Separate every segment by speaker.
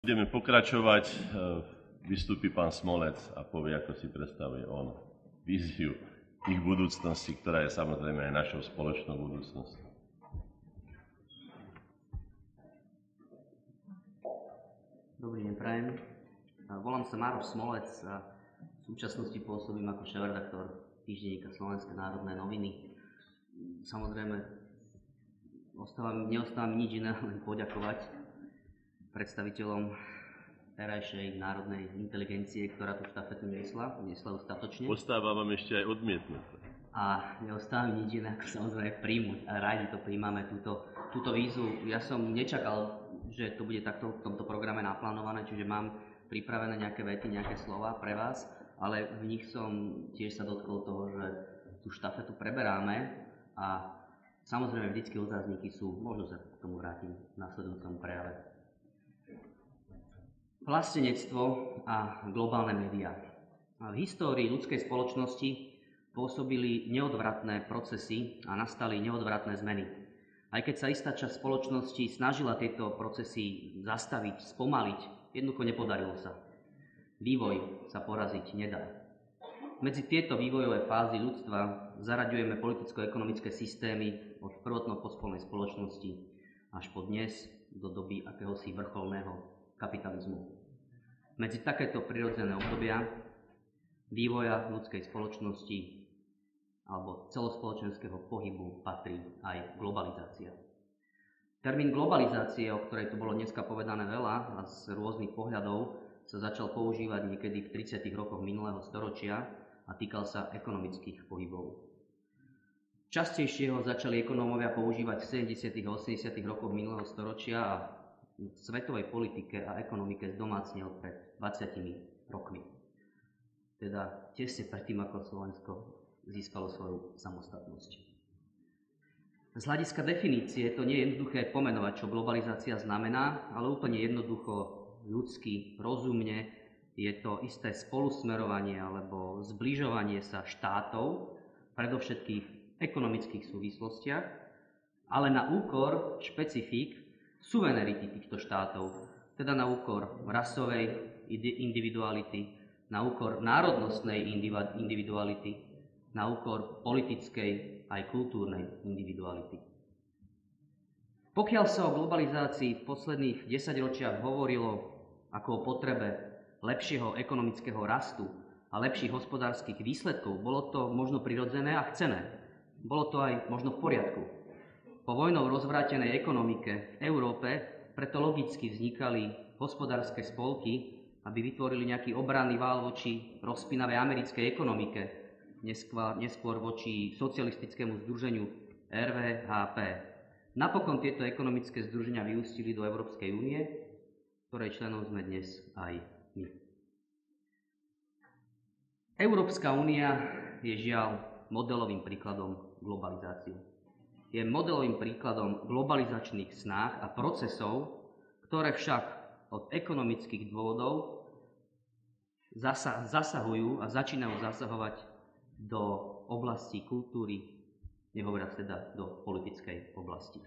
Speaker 1: Budeme pokračovať. Vystúpi pán Smolec a povie, ako si predstavuje on víziu ich budúcnosti, ktorá je samozrejme aj našou spoločnou budúcnosťou.
Speaker 2: Dobrý deň, prajem. Volám sa Mároš Smolec a v súčasnosti pôsobím ako šéfredaktor týždenníka Slovenské národné noviny. Samozrejme, neostáva mi nič iné, len poďakovať predstaviteľom terajšej národnej inteligencie, ktorá tú štafetu niesla ju statočne.
Speaker 1: Ostáva vám ešte aj odmietnuté.
Speaker 2: A neostáva mi nič iné, ako samozrejme príjmuť. A rádi to príjmame, túto výzvu. Ja som nečakal, že to bude takto v tomto programe naplánované, čiže mám pripravené nejaké vety, nejaké slova pre vás, ale v nich som tiež sa dotkol toho, že tú štafetu preberáme a samozrejme vždycky otázniky sú, možno sa k tomu vrátim v nasledujúcom prejave. Vlastenectvo a globálne médiá. V histórii ľudskej spoločnosti pôsobili neodvratné procesy a nastali neodvratné zmeny. Aj keď sa istá časť spoločnosti snažila tieto procesy zastaviť, spomaliť, jednoducho nepodarilo sa. Vývoj sa poraziť nedá. Medzi tieto vývojové fázy ľudstva zaraďujeme politicko-ekonomické systémy od prvotno-pospolnej spoločnosti až po dnes do doby akéhosi vrcholného kapitalizmu. Medzi takéto prirodzené obdobia vývoja ľudskej spoločnosti alebo celospoločenského pohybu patrí aj globalizácia. Termín globalizácie, o ktorej tu bolo dneska povedané veľa a z rôznych pohľadov, sa začal používať niekedy v 30. rokoch minulého storočia a týkal sa ekonomických pohybov. Častejšie ho začali ekonómovia používať v 70. a 80. rokoch minulého storočia a v svetovej politike a ekonomike zdomácnil pred 20 rokmi. Teda tesne predtým, ako Slovensko získalo svoju samostatnosť. Z hľadiska definície to nie je jednoduché pomenovať, čo globalizácia znamená, ale úplne jednoducho, ľudsky, rozumne, je to isté spolusmerovanie alebo zbližovanie sa štátov, predovšetkých v ekonomických súvislostiach, ale na úkor špecifík suverenity týchto štátov, teda na úkor rasovej individuality, na úkor národnostnej individuality, na úkor politickej aj kultúrnej individuality. Pokiaľ sa o globalizácii v posledných 10 ročiach hovorilo ako o potrebe lepšieho ekonomického rastu a lepších hospodárskych výsledkov, bolo to možno prirodzené a chcené. Bolo to aj možno v poriadku. Po vojnou rozvrátenej ekonomike v Európe preto logicky vznikali hospodárske spolky, aby vytvorili nejaký obranný vál voči rozpínavej americkej ekonomike, neskôr voči socialistickému združeniu RVHP. Napokon tieto ekonomické združenia vyústili do Európskej únie, ktorej členom sme dnes aj my. Európska únia je žiaľ modelovým príkladom globalizácie. Je modelovým príkladom globalizačných snách a procesov, ktoré však od ekonomických dôvodov zasahujú a začínajú zasahovať do oblasti kultúry, nehovoriac teda do politickej oblasti.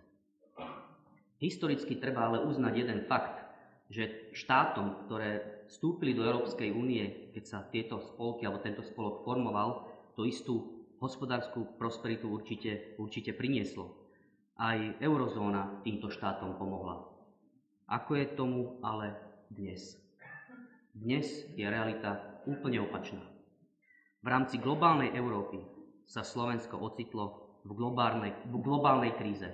Speaker 2: Historicky treba ale uznať jeden fakt, že štátom, ktoré vstúpili do Európskej únie, keď sa tieto spolky alebo tento spolok formoval, tú istú hospodárskú prosperitu určite prinieslo. Aj eurozóna týmto štátom pomohla. Ako je tomu ale dnes? Dnes je realita úplne opačná. V rámci globálnej Európy sa Slovensko ocitlo v globálnej kríze.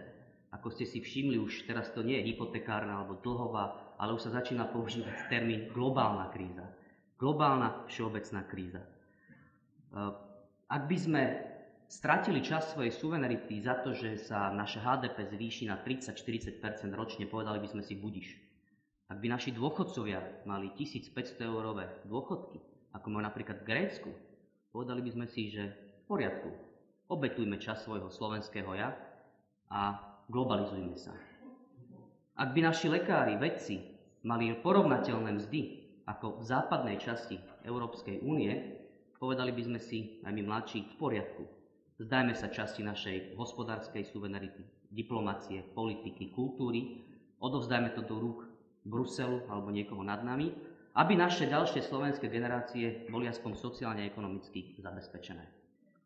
Speaker 2: Ako ste si všimli, už teraz to nie je hypotekárna alebo dlhová, ale už sa začína používať termín globálna kríza. Globálna všeobecná kríza. Ak by sme stratili časť svojej suverenity za to, že sa naše HDP zvýši na 30-40% ročne, povedali by sme si budiš. Ak by naši dôchodcovia mali 1500-eurové dôchodky, ako majú napríklad v Grécku, povedali by sme si, že v poriadku, obetujme čas svojho slovenského ja a globalizujme sa. Ak by naši lekári, vedci mali porovnateľné mzdy ako v západnej časti Európskej únie, povedali by sme si, aj my mladší, v poriadku. Vzdajme sa časti našej hospodárskej suverenity, diplomácie, politiky, kultúry, odovzdajme to do rúk Bruselu alebo niekoho nad nami, aby naše ďalšie slovenské generácie boli aspoň sociálne a ekonomicky zabezpečené.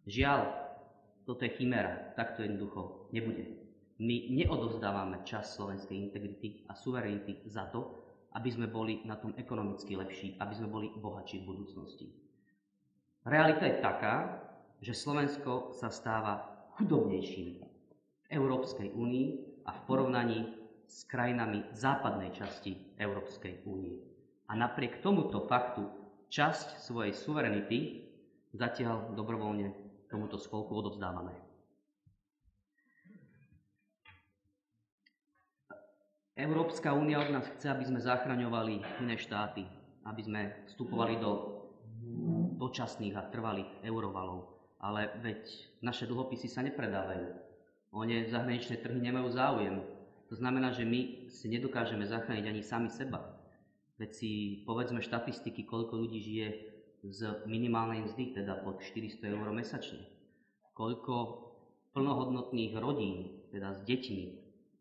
Speaker 2: Žiaľ, toto je chiméra, tak to jednoducho nebude. My neodovzdávame časť slovenskej integrity a suverenity za to, aby sme boli na tom ekonomicky lepší, aby sme boli bohatší v budúcnosti. Realita je taká, že Slovensko sa stáva chudobnejším v Európskej únii a v porovnaní s krajinami západnej časti Európskej únie. A napriek tomuto faktu časť svojej suverenity zatiaľ dobrovoľne tomuto spolku odovzdávame. Európska únia od nás chce, aby sme zachraňovali iné štáty, aby sme vstupovali do dočasných a trvalých eurovalov. Ale veď naše dlhopisy sa nepredávajú. One zahraničné trhy nemajú záujem. To znamená, že my si nedokážeme zachrániť ani sami seba. Veď si povedzme štatistiky, koľko ľudí žije z minimálnej mzdy, teda pod 400 eur mesačne. Koľko plnohodnotných rodín, teda s deťmi,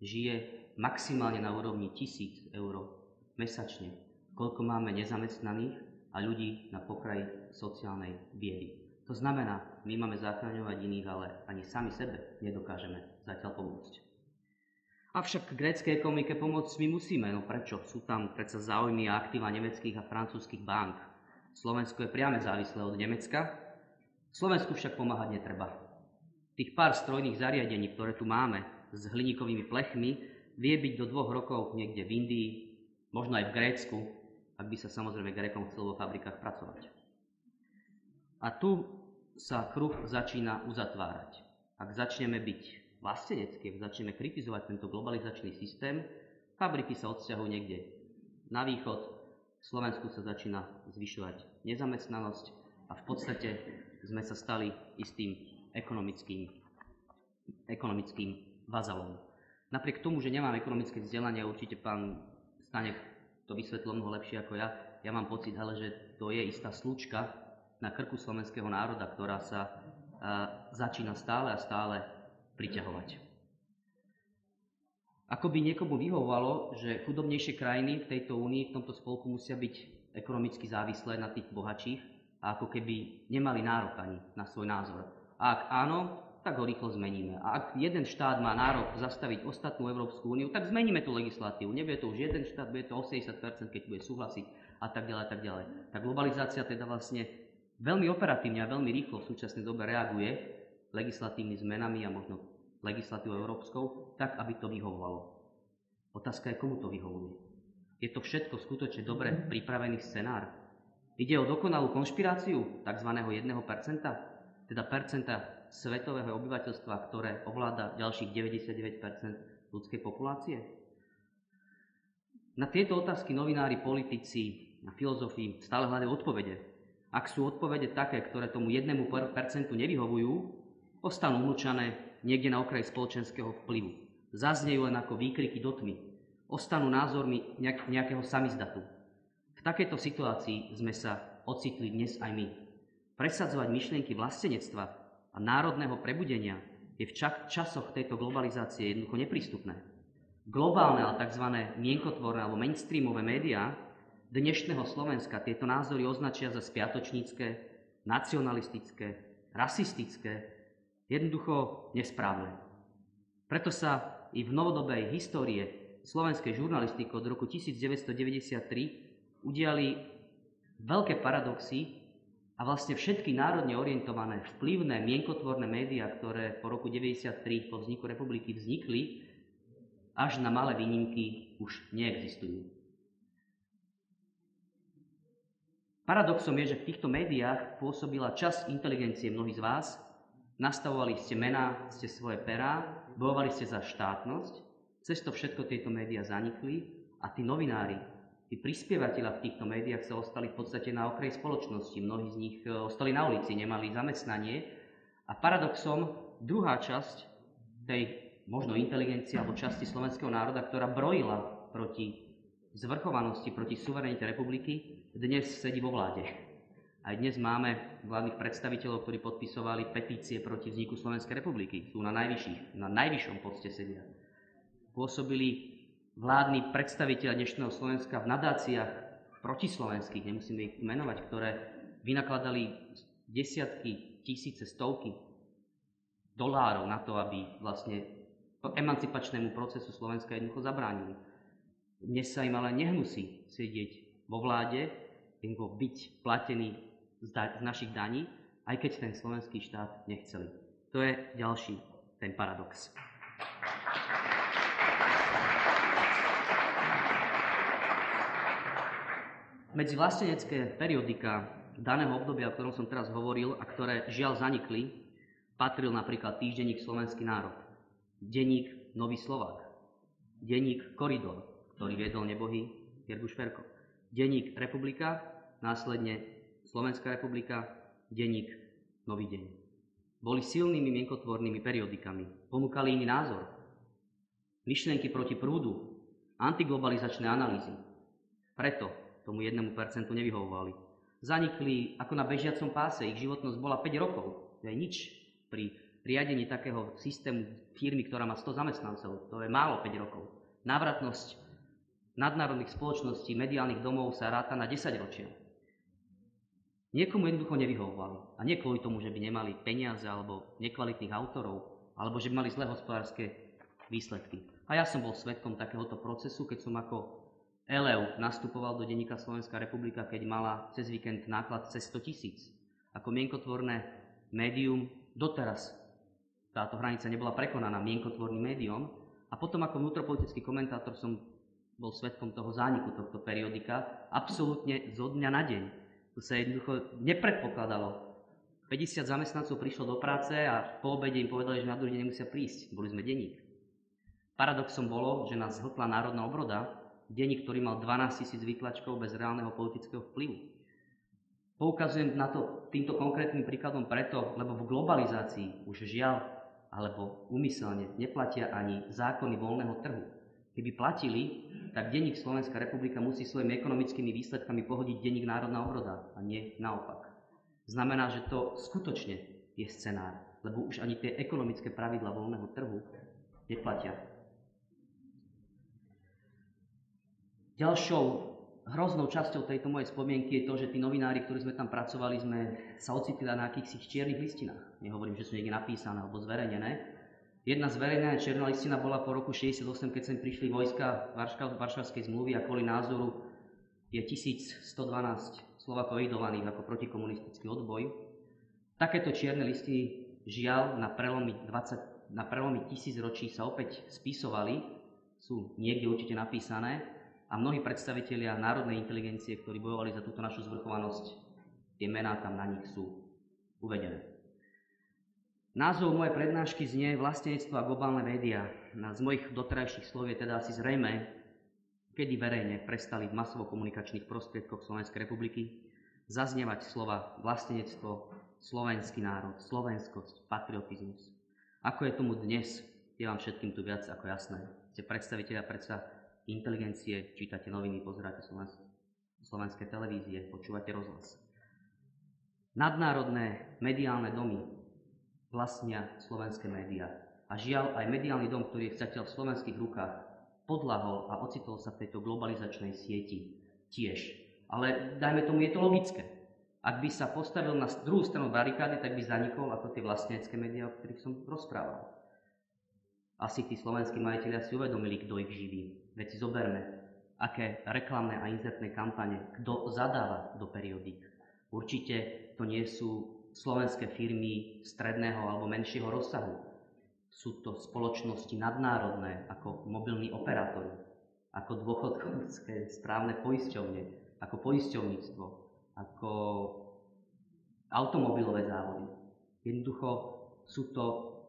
Speaker 2: žije maximálne na úrovni 1000 eur mesačne. Koľko máme nezamestnaných a ľudí na pokraji sociálnej biedy. To znamená, my máme zachraňovať iných, ale ani sami sebe nedokážeme zatiaľ pomôcť. Avšak gréckej ekonomike pomôcť my musíme. No prečo? Sú tam predsa záujmy a aktíva nemeckých a francúzskych bank. Slovensko je priame závislé od Nemecka. Slovensku však pomáhať netreba. Tých pár strojných zariadení, ktoré tu máme s hliníkovými plechmi, vie byť do 2 rokov niekde v Indii, možno aj v Grécku, ak by sa samozrejme Grékom chcelo vo fabrikách pracovať. A tu sa kruh začína uzatvárať. Ak začneme byť vlasteneckí, ak začneme kritizovať tento globalizačný systém, fabriky sa odsťahujú niekde na východ, v Slovensku sa začína zvyšovať nezamestnanosť a v podstate sme sa stali istým ekonomickým vazalom. Napriek tomu, že nemám ekonomické vzdelanie, určite pán Stanek to vysvetlil mnoho lepšie ako ja, ja mám pocit, ale že to je istá slučka na krku slovenského národa, ktorá sa začína stále a stále priťahovať. Ako by niekomu vyhovovalo, že chudobnejšie krajiny v tejto únii, v tomto spolku musia byť ekonomicky závislé na tých bohatších a ako keby nemali nárok ani na svoj názor. A ak áno, tak ho rýchlo zmeníme. A ak jeden štát má nárok zastaviť ostatnú Európsku úniu, tak zmeníme tú legislatívu. Nebude to už jeden štát, bude to 80%, keď bude súhlasiť a tak ďalej, tak ďalej. Tá globalizácia teda vlastne veľmi operatívne a veľmi rýchlo v súčasnej dobe reaguje legislatívnymi zmenami a možno legislatívou európskou, tak, aby to vyhovovalo. Otázka je, komu to vyhovuje. Je to všetko skutočne dobre pripravený scenár? Ide o dokonalú konšpiráciu tzv. 1%, teda percenta svetového obyvateľstva, ktoré ovláda ďalších 99% ľudskej populácie? Na tieto otázky novinári, politici a filozofi stále hľadajú odpovede. Ak sú odpovede také, ktoré tomu 1% nevyhovujú, ostanú umlčané niekde na okraji spoločenského vplyvu. Zaznejú len ako výkriky do tmy. Ostanú názormi nejakého samizdatu. V takejto situácii sme sa ocitli dnes aj my. Presadzovať myšlienky vlastenectva a národného prebudenia je v časoch tejto globalizácie jednoducho neprístupné. Globálne, ale tzv. Mienkotvorné alebo mainstreamové médiá dnešného Slovenska tieto názory označia za spiatočnícke, nacionalistické, rasistické, jednoducho nesprávne. Preto sa i v novodobej histórie slovenskej žurnalistiky od roku 1993 udiali veľké paradoxy a vlastne všetky národne orientované, vplyvné, mienkotvorné médiá, ktoré po roku 1993 po vzniku republiky vznikli, až na malé výnimky už neexistujú. Paradoxom je, že v týchto médiách pôsobila časť inteligencie mnohých z vás, nastavovali ste mená, ste svoje perá, bojovali ste za štátnosť, cez to všetko tieto médiá zanikli a tí novinári, tí prispievateľa v týchto médiách sa ostali v podstate na okraji spoločnosti. Mnohí z nich ostali na ulici, nemali zamestnanie a paradoxom druhá časť tej možno inteligencie alebo časti slovenského národa, ktorá brojila proti zvrchovanosti, proti suverenite republiky, dnes sedí vo vláde. Aj dnes máme vládnych predstaviteľov, ktorí podpisovali petície proti vzniku Slovenskej republiky. Sú na najvyššom poste sedia. Pôsobili vládni predstavitelia dnešného Slovenska v nadáciách protislovenských, nemusíme ich menovať, ktoré vynakladali desiatky, tisíce, stovky dolárov na to, aby vlastne emancipačnému procesu Slovenska jednoducho zabránili. Dnes sa im ale nehnusí sedieť vo vláde, jednoducho byť platený z našich daní, aj keď ten slovenský štát nechceli. To je ďalší ten paradox. Medzi vlastenecké periodika daného obdobia, o ktorom som teraz hovoril a ktoré žiaľ zanikli, patril napríklad týždenník Slovenský národ, denník Nový Slovák, denník Koridor, ktorý viedol nebohý Jerguš Ferko, denník Republika, následne Slovenská republika, denník Nový deň. Boli silnými mienkotvornými periodikami, ponúkali iný názor, myšlienky proti prúdu, antiglobalizačné analýzy. Preto tomu 1% nevyhovovali. Zanikli ako na bežiacom páse, ich životnosť bola 5 rokov. To je nič pri riadení takého systému firmy, ktorá má 100 zamestnancov. To je málo 5 rokov. Návratnosť nadnárodných spoločností, mediálnych domov sa ráta na 10 ročia. Niekomu jednoducho nevyhovovali. A nie kvôli tomu, že by nemali peniaze alebo nekvalitných autorov, alebo že by mali zlé hospodárske výsledky. A ja som bol svedkom takéhoto procesu, keď som ako elev nastupoval do denníka Slovenská republika, keď mala cez víkend náklad cez 100 000. Ako mienkotvorné médium doteraz táto hranica nebola prekonaná mienkotvorným médium. A potom ako vnútropolitický komentátor som bol svedkom toho zániku tohto periodika absolútne zo dňa na deň. To sa jednoducho nepredpokladalo. 50 zamestnancov prišlo do práce a po obede im povedali, že na druhý deň nemusia prísť. Boli sme denník. Paradoxom bolo, že nás zhltla národná obroda, denník, ktorý mal 12 000 výtlačkov bez reálneho politického vplyvu. Poukazujem na to týmto konkrétnym príkladom preto, lebo v globalizácii už žiaľ alebo úmyselne neplatia ani zákony voľného trhu. Keby platili, tak denník Slovenská republika musí svojimi ekonomickými výsledkami pohodiť denník národná obroda a nie naopak. Znamená, že to skutočne je scenár, lebo už ani tie ekonomické pravidlá voľného trhu neplatia. Ďalšou hroznou časťou tejto mojej spomienky je to, že tí novinári, ktorí sme tam pracovali, sme sa ocitli na akýchsi čiernych listinách. Nehovorím, že sú niekde napísané alebo zverejnené. Jedna zverejnená čierna listina bola po roku 1968, keď sem prišli vojska Varšavskej zmluvy a kvôli názoru je 1112 Slovákov evidovaných ako protikomunistický odboj. Takéto čierne listiny žiaľ na prelomy tisícročí sa opäť spisovali, sú niekde určite napísané, a mnohí predstavitelia národnej inteligencie, ktorí bojovali za túto našu zvrchovanosť, tie mená tam na nich sú uvedené. Názov mojej prednášky znie Vlastenectvo a globálne médiá. Z mojich doterajších slov je teda asi zrejmé, kedy verejne prestali v masovo-komunikačných prostriedkoch Slovenskej republiky zaznievať slova vlastenectvo, slovenský národ, slovenskosť, patriotizmus. Ako je tomu dnes, je vám všetkým tu viac ako jasné. Ste predstavitelia predsa inteligencie, čítate noviny, pozeráte slovenské televízie, počúvate rozhlas. Nadnárodné mediálne domy vlastnia slovenské médiá. A žiaľ, aj mediálny dom, ktorý je zatiaľ v slovenských rukách, podľahol a ocitol sa v tejto globalizačnej sieti tiež. Ale dajme tomu, je to logické. Ak by sa postavil na druhú stranu barikády, tak by zanikol ako tie vlastenecké médiá, o ktorých som rozprával. Asi tí slovenskí majitelia si uvedomili, kto ich živí. Veď si zoberme, aké reklamné a inzertné kampane, kto zadáva do periodík. Určite to nie sú slovenské firmy stredného alebo menšieho rozsahu. Sú to spoločnosti nadnárodné, ako mobilní operátori, ako dôchodkovské správne poisťovne, ako poisťovníctvo, ako automobilové závody. Jednoducho sú to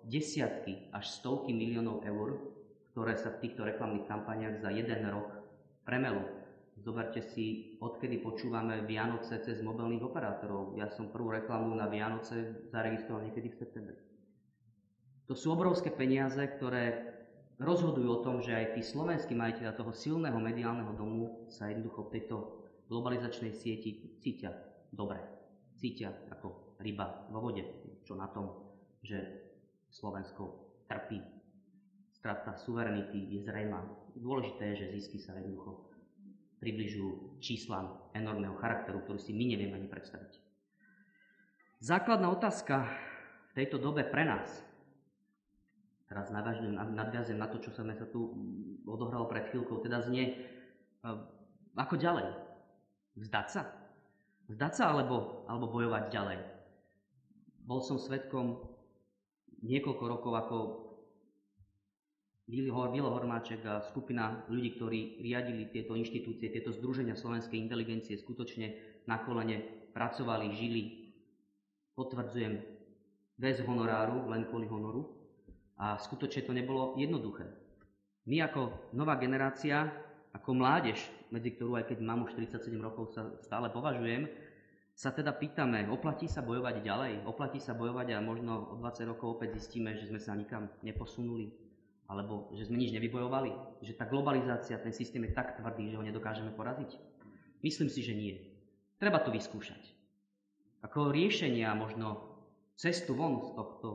Speaker 2: desiatky až stovky miliónov eur, ktoré sa v týchto reklamných kampaniách za jeden rok premelú. Zoberte si, odkedy počúvame Vianoce cez mobilných operátorov. Ja som prvú reklamu na Vianoce zaregistroval niekedy v septembri. To sú obrovské peniaze, ktoré rozhodujú o tom, že aj tí slovenskí majiteľia toho silného mediálneho domu sa jednoducho v tejto globalizačnej sieti cítia dobre. Cítia ako ryba vo vode. Čo na tom, že Slovensko trpí strata suverenity je zrejmá. Dôležité je, že zisky sa jednoducho približujú číslam enormného charakteru, ktorý si my nevieme ani predstaviť. Základná otázka v tejto dobe pre nás, teraz nadviazujem na to, čo sa tu odohralo pred chvíľkou, teda znie, ako ďalej? Vzdať sa? Vzdať sa alebo bojovať ďalej? Bol som svedkom niekoľko rokov, ako Vilo Hormáček a skupina ľudí, ktorí riadili tieto inštitúcie, tieto združenia slovenskej inteligencie, skutočne na kolene pracovali, žili, potvrdzujem, bez honoráru, len kvôli honoru. A skutočne to nebolo jednoduché. My ako nová generácia, ako mládež, medzi ktorú aj keď mám už 47 rokov sa stále považujem, sa teda pýtame, oplatí sa bojovať ďalej? Oplatí sa bojovať a možno o 20 rokov opäť zistíme, že sme sa nikam neposunuli? Alebo že sme nič nevybojovali? Že tá globalizácia, ten systém je tak tvrdý, že ho nedokážeme poraziť? Myslím si, že nie. Treba to vyskúšať. Ako riešenia možno cestu von z tohto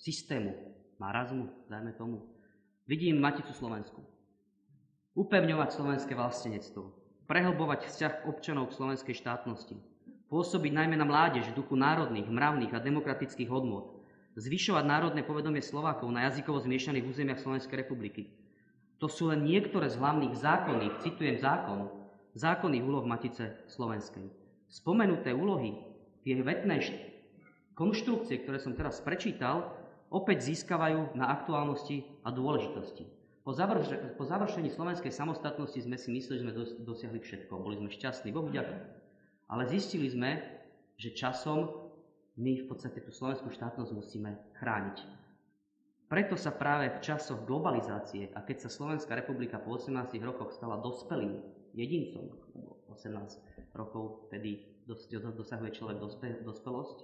Speaker 2: systému, marazmu, dajme tomu, vidím Maticu Slovensku. Upevňovať slovenské vlastenectvo, prehlbovať vzťah občanov k slovenskej štátnosti, pôsobiť najmä na mládež v duchu národných, mravných a demokratických hodnôt, zvyšovať národné povedomie Slovákov na jazykovo zmiešaných územiach Slovenskej republiky. To sú len niektoré z hlavných zákonných, citujem zákonných úloh Matice Slovenskej. Spomenuté úlohy, tie vetné konštrukcie, ktoré som teraz prečítal, opäť získavajú na aktuálnosti a dôležitosti. Po završení slovenskej samostatnosti sme si mysleli, že sme dosiahli všetko. Boli sme šťastní, Bohu ďakujem. Ale zistili sme, že časom my v podstate tú slovenskú štátnosť musíme chrániť. Preto sa práve v časoch globalizácie a keď sa Slovenská republika po 18 rokoch stala dospelým jedincom, 18 rokov, tedy dosahuje človek dospelosť,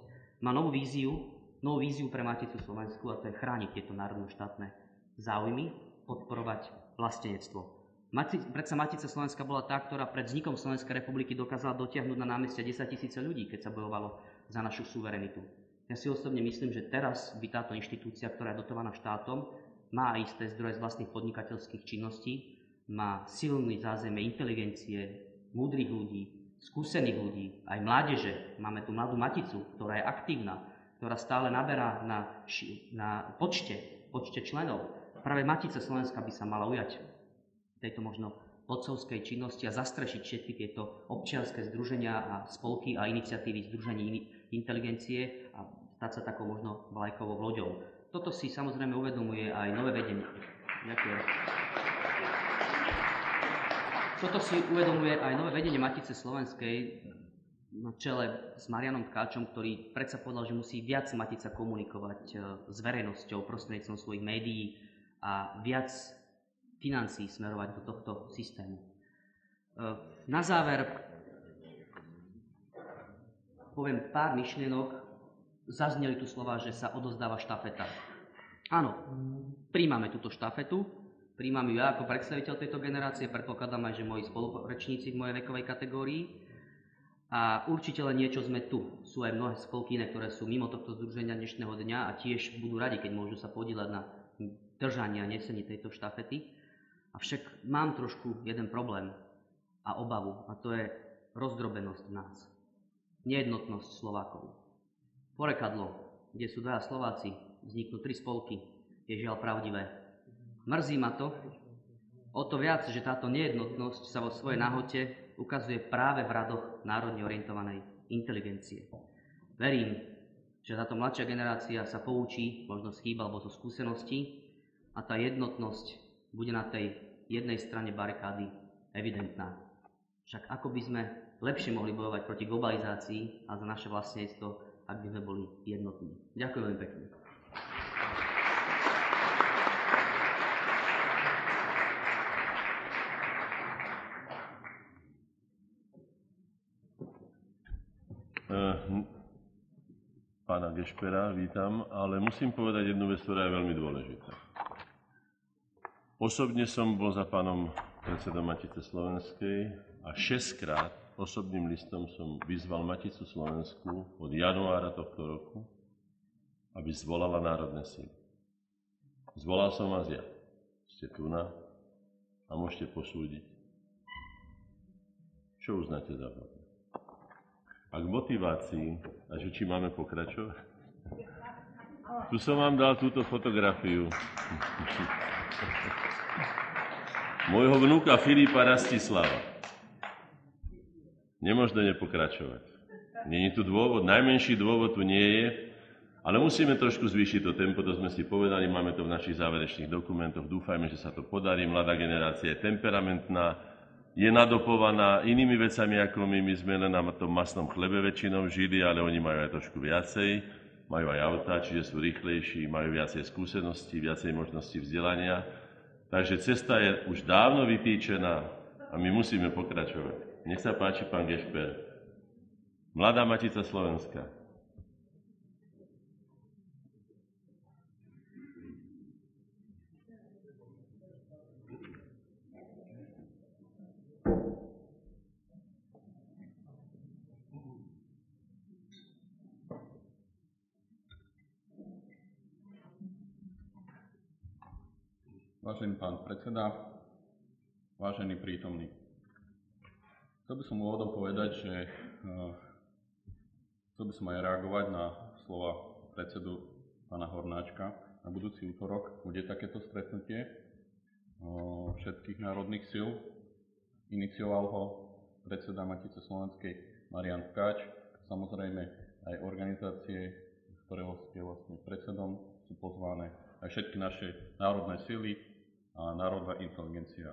Speaker 2: má novú víziu pre Maticu Slovensku a to je chrániť tieto národno-štátne záujmy, podporovať vlastenectvo. Predsa Matica Slovenska bola tá, ktorá pred vznikom Slovenskej republiky dokázala dotiahnuť na námestia 10 000 ľudí, keď sa bojovalo za našu suverenitu. Ja si osobne myslím, že teraz by táto inštitúcia, ktorá je dotovaná štátom, má isté zdroje z vlastných podnikateľských činností, má silný zázemie inteligencie, múdrych ľudí, skúsených ľudí, aj mládeže. Máme tu mladú Maticu, ktorá je aktívna, ktorá stále naberá na počte členov. Práve Matica Slovenska by sa mala ujať tejto možno otcovskej činnosti a zastrešiť všetky tieto občianske združenia a spolky a iniciatívy združení inteligencie a stať sa takou možno vlajkovou loďou. Toto si samozrejme uvedomuje aj nové vedenie. Ďakujem. Toto si uvedomuje aj nové vedenie Matice Slovenskej na čele s Marianom Tkáčom, ktorý predsa povedal, že musí viac Matica komunikovať s verejnosťou prostredníctvom svojich médií a viac financií smerovať do tohto systému. Na záver poviem pár myšlienok. Zazneli tu slova, že sa odozdáva štafeta. Áno, príjmame túto štafetu, príjmam ju ja ako predstaviteľ tejto generácie, predpokladám aj, že moji spolurečníci v mojej vekovej kategórii. A určite len niečo sme tu. Sú aj mnohé spolky iné, ktoré sú mimo tohto združenia dnešného dňa a tiež budú radi, keď môžu sa podieľať na držanie a nesenie tejto štafety. Avšak mám trošku jeden problém a obavu, a to je rozdrobenosť nás. Nejednotnosť Slovákov. Porekadlo, kde sú dvaja Slováci, vzniknú 3 spolky, je žiaľ pravdivé. Mrzí ma to, o to viac, že táto nejednotnosť sa vo svojej náhote ukazuje práve v radoch národne orientovanej inteligencie. Verím, že táto mladšia generácia sa poučí, možno z chýb alebo zo skúseností a tá jednotnosť bude na tej jednej strane barikády evidentná. Však ako by sme lepšie mohli bojovať proti globalizácii a za naše vlastníctvo, ak by sme boli jednotní. Ďakujem veľmi pekne.
Speaker 1: Pána Gešpera vítam, ale musím povedať jednu vec, ktorá je veľmi dôležitá. Osobne som bol za pánom predsedom Matice Slovenskej a 6-krát osobným listom som vyzval Maticu Slovensku od januára tohto roku, aby zvolala národné síly. Zvolal som vás ja. Ste tu a môžete posúdiť, čo uznáte za vhodné. A k motivácii, a že či máme pokračovať, tu som vám dal túto fotografiu môjho vnúka Filipa Rastislava. Nemožno nepokračovať. Nie je tu dôvod, najmenší dôvod tu nie je, ale musíme trošku zvýšiť to tempo, to sme si povedali, máme to v našich záverečných dokumentoch, dúfajme, že sa to podarí, mladá generácia je temperamentná, je nadopovaná inými vecami ako my sme len na tom masnom chlebe väčšinou žili, ale oni majú aj trošku viacej, majú aj autá, čiže sú rýchlejší, majú viacej skúseností, viacej možností vzdelania, takže cesta je už dávno vytýčená a my musíme pokračovať. Nech sa páči, pán Gešper. Mladá Matica Slovenska.
Speaker 3: Vážený pán predseda, vážení prítomní. Chcel by som úvodom povedať, že chcel by som aj reagovať na slova predsedu pána Hornáčka. Na budúci útorok bude takéto stretnutie všetkých národných síl. Inicioval ho predseda Matice Slovenskej Marián Tkáč. Samozrejme aj organizácie, ktorého ste vlastne predsedom, sú pozvané aj všetky naše národné síly a národná inteligencia.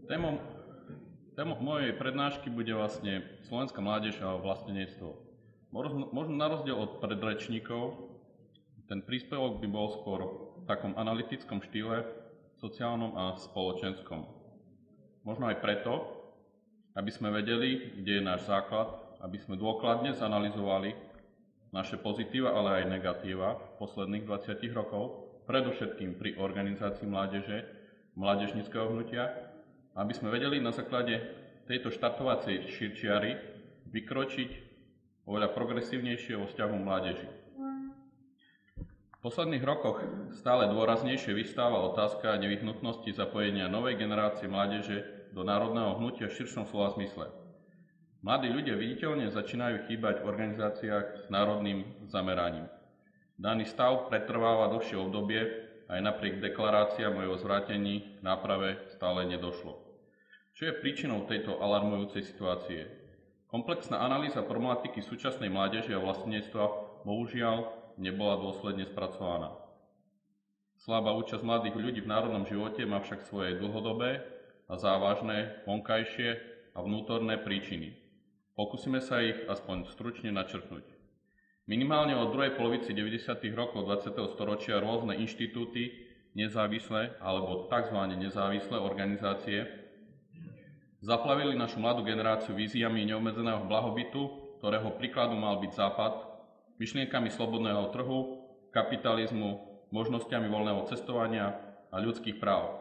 Speaker 3: Témou mojej prednášky bude vlastne slovenská mládež a vlastenectvo. Možno na rozdiel od predrečníkov, ten príspevok by bol skôr v takom analytickom štýle, sociálnom a spoločenskom. Možno aj preto, aby sme vedeli, kde je náš základ, aby sme dôkladne zanalyzovali naše pozitíva, ale aj negatíva posledných 20 rokov, predovšetkým pri organizácii mládeže, mládežníckeho hnutia, aby sme vedeli na základe tejto štartovacej širčiary vykročiť oveľa progresívnejšie vo vzťahu mládeži. V posledných rokoch stále dôraznejšie vystáva otázka nevyhnutnosti zapojenia novej generácie mládeže do národného hnutia v širšom slova zmysle. Mladí ľudia viditeľne začínajú chýbať v organizáciách s národným zameraním. Daný stav pretrváva dlhšie obdobie, aj napriek deklaráciám o jeho zvrátení k náprave stále nedošlo. Čo je príčinou tejto alarmujúcej situácie? Komplexná analýza problematiky súčasnej mládeže a vlastenectva bohužiaľ nebola dôsledne spracovaná. Slabá účasť mladých ľudí v národnom živote má však svoje dlhodobé a závažné vonkajšie a vnútorné príčiny. Pokúsime sa ich aspoň stručne načrtnúť. Minimálne od druhej polovici 90. rokov 20. storočia rôzne inštitúty, nezávislé alebo tzv. Nezávislé organizácie zaplavili našu mladú generáciu víziami neobmedzeného blahobytu, ktorého príkladom mal byť Západ, myšlienkami slobodného trhu, kapitalizmu, možnosťami voľného cestovania a ľudských práv.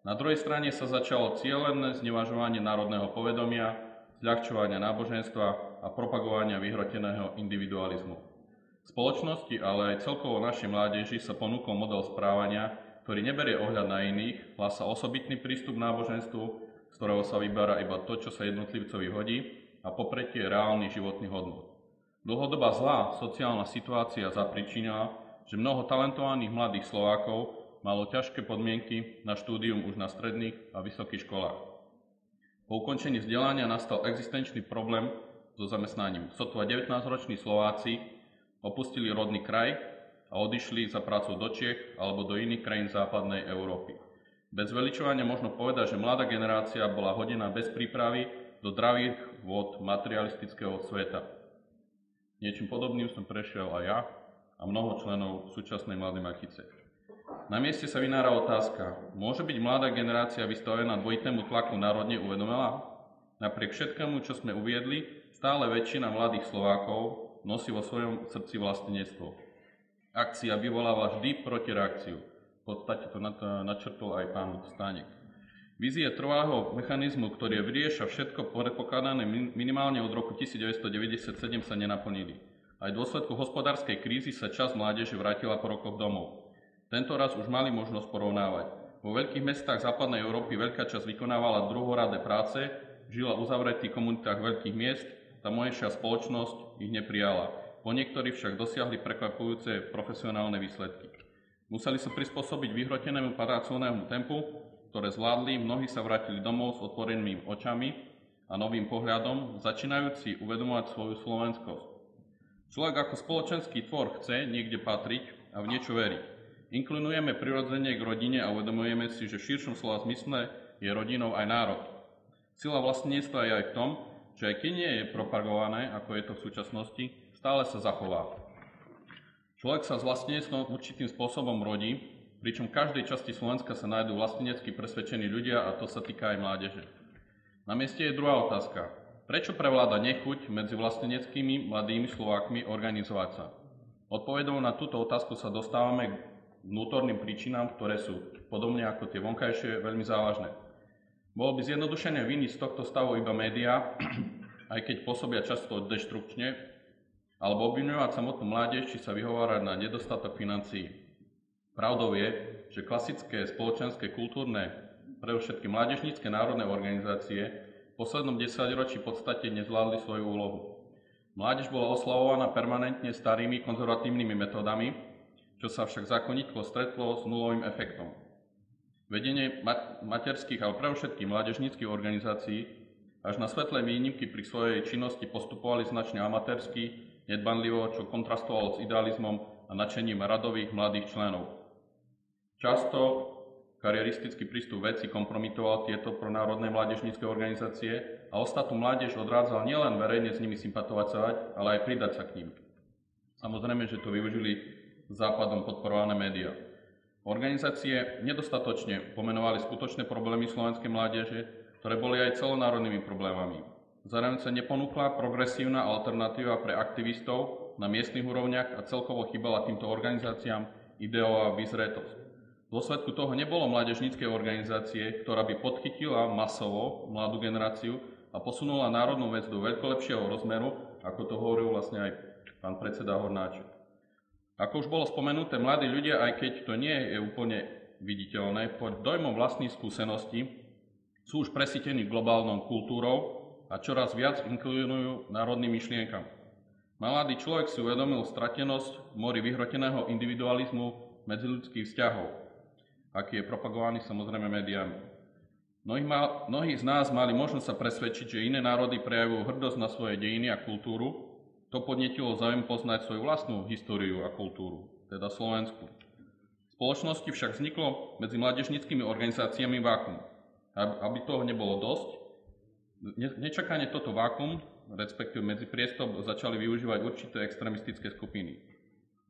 Speaker 3: Na druhej strane sa začalo cielené znevažovanie národného povedomia, zľahčovania náboženstva a propagovania vyhroteného individualizmu. V spoločnosti, ale aj celkovo našej mládeži sa ponúkol model správania, ktorý neberie ohľad na iných, hlása osobitný prístup k náboženstvu, z ktorého sa vyberá iba to, čo sa jednotlivcovi hodí, a popretie reálnych životných hodnôt. Dlhodobá zlá sociálna situácia zapričinila, že mnoho talentovaných mladých Slovákov malo ťažké podmienky na štúdium už na stredných a vysokých školách. Po ukončení vzdelania nastal existenčný problém so zamestnaním. Sotva 19-roční Slováci opustili rodný kraj a odišli za prácou do Čiech alebo do iných krajín západnej Európy. Bez zveličovania možno povedať, že mladá generácia bola hodená bez prípravy do dravých vôd materialistického sveta. Niečím podobným som prešiel aj ja a mnoho členov súčasnej Mladej Matice. Na mieste sa vynára otázka, môže byť mladá generácia vystavená dvojitému tlaku národne uvedomela? Napriek všetkému, čo sme uviedli, stále väčšina mladých Slovákov nosí vo svojom srdci vlastenectvo. Akcia vyvoláva vždy protireakciu. V podstate to načrtol aj pán Stánek. Vízie trvalého mechanizmu, ktorý vyrieša všetko predpokladané minimálne od roku 1997 sa nenaplnili. Aj v dôsledku hospodárskej krízy sa časť mládeže vrátila po rokoch domov. Tento raz už mali možnosť porovnávať. Vo veľkých mestách západnej Európy veľká časť vykonávala druhoradé práce, žila v uzavretých komunitách veľkých miest, tamojšia spoločnosť ich neprijala. Po niektorých však dosiahli prekvapujúce profesionálne výsledky. Museli sa prispôsobiť vyhrotenému pracovnému tempu, ktoré zvládli, mnohí sa vrátili domov s otvorenými očami a novým pohľadom, začínajúci uvedomovať svoju slovenskosť. Človek ako spoločenský tvor chce niekde patriť a v niečo veriť. Inklinujeme prirodzene k rodine a uvedomujeme si, že v širšom slova zmysle je rodinou aj národ. Sila vlastníctva je aj v tom, že aj keď nie je propagované, ako je to v súčasnosti, stále sa zachová. Človek sa s vlastníctvom určitým spôsobom rodí, pričom v každej časti Slovenska sa nájdú vlastenecky presvedčení ľudia a to sa týka aj mládeže. Na mieste je druhá otázka. Prečo prevláda nechuť medzi vlasteneckými mladými Slovákmi organizovať sa? Odpovedou na túto otázku sa dostávame k vnútorným príčinám, ktoré sú, podobne ako tie vonkajšie, veľmi závažné. Bolo by zjednodušene viniť z tohto stavu iba médiá, aj keď pôsobia často deštrukčne, alebo obviňovať samotnú mládež, či sa vyhovárať na nedostatok financií. Pravdou je, že klasické spoločenské, kultúrne, predovšetkým mládežnícke národné organizácie v poslednom 10-ročí v podstate nezvládli svoju úlohu. Mládež bola oslavovaná permanentne starými konzervatívnymi metódami, čo sa však zákonitko stretlo s nulovým efektom. Vedenie materských, ale predovšetkým mládežníckych organizácií až na svetlé výnimky pri svojej činnosti postupovali značne amatérsky, nedbanlivo, čo kontrastovalo s idealizmom a nadšením radových mladých členov. Často kariéristický prístup veci kompromitoval tieto pronárodné mládežnícke organizácie a ostatnú mládež odrádzal nielen verejne s nimi sympatovať, ale aj pridať sa k ním. Samozrejme, že to využili západom podporované médiá. Organizácie nedostatočne pomenovali skutočné problémy slovenskej mládeže, ktoré boli aj celonárodnými problémami. Zároveň sa neponúkla progresívna alternatíva pre aktivistov na miestnych úrovniach a celkovo chýbala týmto organizáciám ideová vyzretosť. V dôsledku toho nebolo mládežníckej organizácie, ktorá by podchytila masovo mladú generáciu a posunula národnú vec do veľkolepšieho rozmeru, ako to hovoril vlastne aj pán predseda Hornáček. Ako už bolo spomenuté, mladí ľudia, aj keď to nie je úplne viditeľné, pod dojmom vlastných skúseností sú už presýtení globálnou kultúrou a čoraz viac inklinujú národným myšlienkam. Mladý človek si uvedomil stratenosť v mori vyhroteného individualizmu medziľudských vzťahov, aký je propagovaný samozrejme médiami. Mnohí z nás mali možnosť sa presvedčiť, že iné národy prejavujú hrdosť na svoje dejiny a kultúru. To podnietilo záujem poznať svoju vlastnú históriu a kultúru, teda Slovensku. V spoločnosti však vzniklo medzi mládežníckymi organizáciami vákuum. Aby toho nebolo dosť, nečakane toto vákuum, respektíve medzi priestor, začali využívať určité extrémistické skupiny.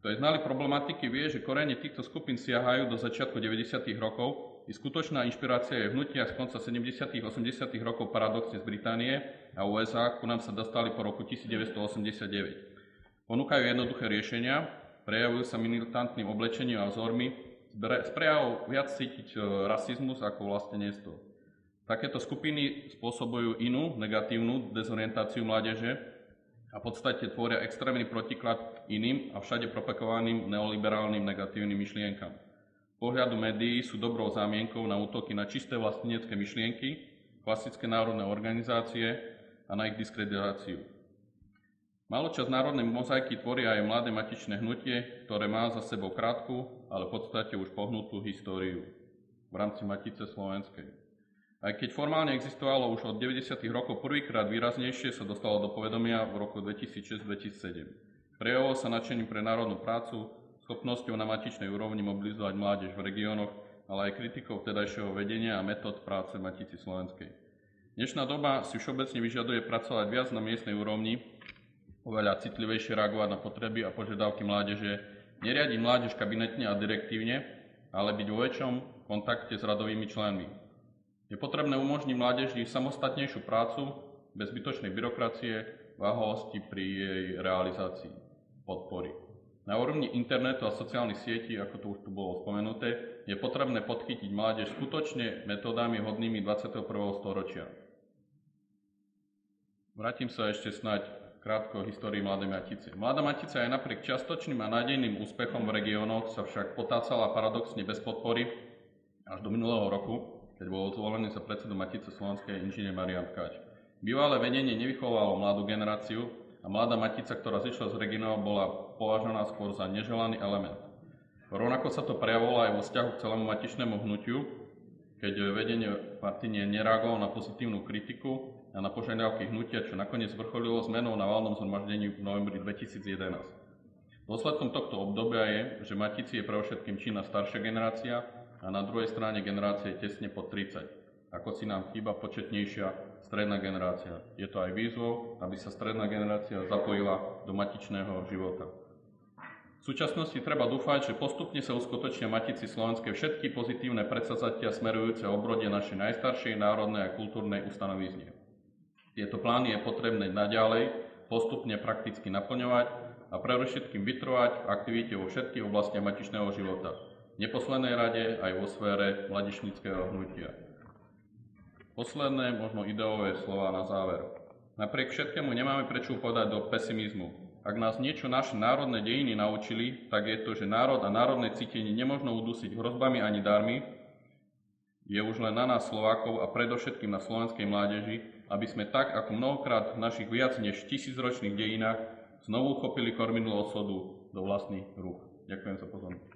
Speaker 3: Kto je znalý problematiky, vie, že korene týchto skupín siahajú do začiatku 90. rokov i skutočná inšpirácia je v hnutiach z konca 70. 80. rokov paradoxne z Británie a USA, ku nám sa dostali po roku 1989. Ponúkajú jednoduché riešenia, prejavujú sa militantným oblečením a vzormi, z prejavov viac cítiť rasizmus ako vlastenectvo. Takéto skupiny spôsobujú inú negatívnu dezorientáciu mládeže a v podstate tvoria extrémny protiklad iným a všade propagovaným neoliberálnym negatívnym myšlienkam. Z pohľadu médií sú dobrou zámienkou na útoky na čisté vlastenecké myšlienky, klasické národné organizácie a na ich diskreditáciu. Maločasť národnej mozaiky tvoria aj mladé matičné hnutie, ktoré má za sebou krátku, ale v podstate už pohnutú históriu v rámci Matice slovenskej. Aj keď formálne existovalo už od 90. rokov, prvýkrát výraznejšie sa dostalo do povedomia v roku 2006-2007. Prejavilo sa nadšením pre národnú prácu, schopnosťou na matičnej úrovni mobilizovať mládež v regiónoch, ale aj kritikou vtedajšieho vedenia a metód práce Matici slovenskej. Dnešná doba si všeobecne vyžaduje pracovať viac na miestnej úrovni, oveľa citlivejšie reagovať na potreby a požiadavky mládeže, neriadiť mládež kabinetne a direktívne, ale byť vo väčšom kontakte s radovými členmi. Je potrebné umožniť mládeži samostatnejšiu prácu, bez zbytočnej byrokracie, váhavosti pri jej realizácii, podpory. Na úrovni internetu a sociálnych sietí, ako to už tu bolo spomenuté, je potrebné podchytiť mládež skutočne metódami hodnými 21. storočia. Vrátim sa ešte snáď k krátko o histórii Mladej Matice. Mladá Matica aj napriek čiastočným a nádejným úspechom v regiónoch sa však potácala paradoxne bez podpory až do minulého roku, keď bol zvolený za predsedu Matice Slovenskej inžinier Marián Tkáč. Bývalé vedenie nevychovalo mladú generáciu a Mladá Matica, ktorá zišla z regionov, bola považovaná skôr za neželaný element. Rovnako sa to prejavovalo aj vo vzťahu k celému matičnému hnutiu, keď vedenie Martinie nereagovalo na pozitívnu kritiku a na požiadavky hnutia, čo nakoniec vrcholilo zmenou na valnom zhromaždení v novembri 2011. Dôsledkom tohto obdobia je, že Matici je predovšetkým činná staršia generácia a na druhej strane generácie tesne pod 30. Ako si nám chýba početnejšia stredná generácia. Je to aj výzvou, aby sa stredná generácia zapojila do matičného života. V súčasnosti treba dúfať, že postupne sa uskutočnia Matici Slovenskej všetky pozitívne predsazatia smerujúce obrode našej najstaršej národnej a kultúrnej ustanovizne. Tieto plány je potrebné naďalej postupne prakticky naplňovať a predovšetkým vytrvať v aktivite vo všetkých oblastiach matičného života. V neposlednej rade aj vo sfére mládežníckeho hnutia. Posledné, možno ideové slova na záver. Napriek všetkému nemáme prečo upadať do pesimizmu. Ak nás niečo naše národné dejiny naučili, tak je to, že národ a národné cítenie nemožno udusiť hrozbami ani darmi. Je už len na nás Slovákov a predovšetkým na slovenskej mládeži, aby sme tak, ako mnohokrát v našich viac než 1000-ročných dejinách, znovu uchopili kormidlo osudu do vlastných rúk. Ďakujem za pozornosť.